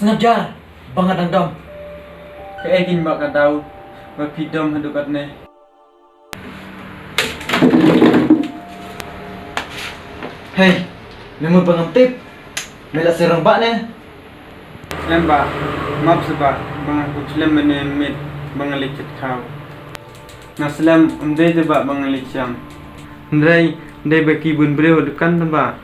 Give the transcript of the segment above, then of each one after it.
Sengaja banget ang dom. Kaegin ba ka daw? Mapidom hadukat ne. Hey, lemur pangantip. Mela serang ba ne? Yan ba? Map sa ba? Mga kutslam menemit mga licit kaw. Naslam unday ba mga licyam. Unday ba kibun bre hadukan ba?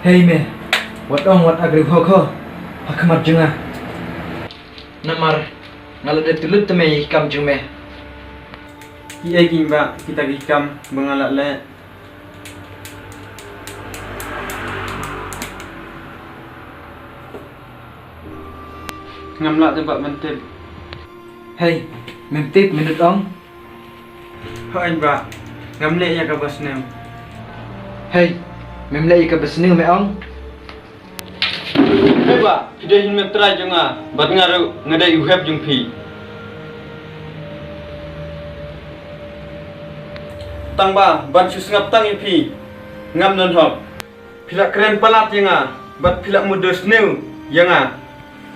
Hey me, wat agri hoko. Hakamat jenga. Namar ngalade tulut teme hikam jume. Kaegin ba kita gikam mga lale. Ngamla ba mantip. Hey, mentip minut ong. Hoan ba? Ngamle ya ka bas nem. Hey, memlai ka besni me ong. Hey ba, kita hin metrai jonga, bat ngaru ngadai uhep jung phi. Tang ba, ban sus ngap tang ipi. Ngam non hop. Pilak keren palat yanga, bat pilak mudos new yanga.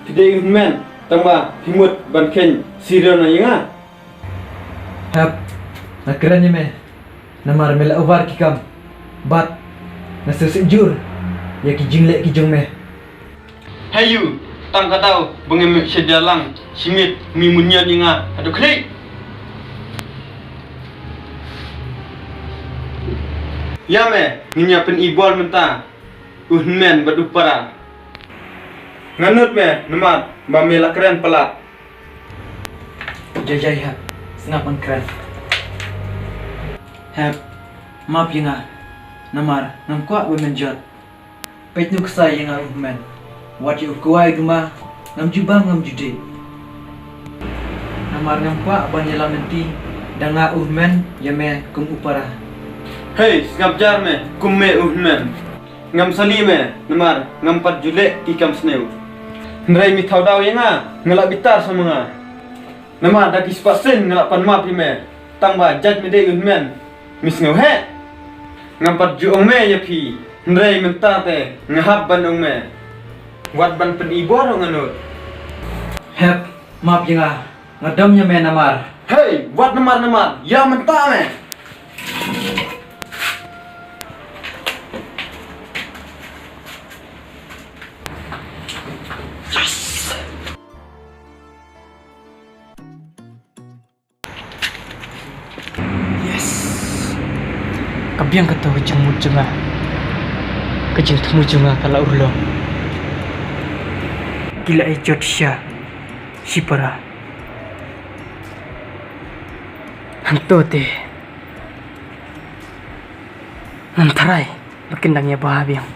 Tidak men, tang ba, himut ban ken sirona yanga. Hap, nakran me. Namar mela uvar kikam. Bat nasusujur. Ya ki jingle ki jong me. Hey you, tang katau, bengem sedalang, simit mimunya yanga. Aduh klik. Ya me, nyiapin ibol mentah. Men badupara. Nganut me, nemat, bamela keren pelat. Jajai hap, sengapan keren. Hap, maaf ya nga. Namar, nam kuat menjot. Pet nuk saya yang aruf men. Wat yu kuai duma, ngam jubang ngam jude. Namar ngam kuat banyala menti, danga men ya me kum upara. Hey, ngap jar me, kumme men. Ngam sali me, nemar, ngam pat julek ikam sneu. Nrai mi thau daw yanga, ngelak bitar sama nga. Nemar dak ispasen ngelak pan map me. Tang ba jaj me de men. Mis ngau he. Ngam pat ju ong me ya pi. Nrai menta te, ngahap ban ong me. Wat ban pen ibor ong anut. Hap, maaf ya nga. Ngadamnya me namar. Hey, wat nemar, ya menta me. Kabiang kata kejeng mujengah, kejeng temu jengah kalau urlo. Gila ejot sya, sipara. Hantu teh, nantarai, berkendangnya bahagiang.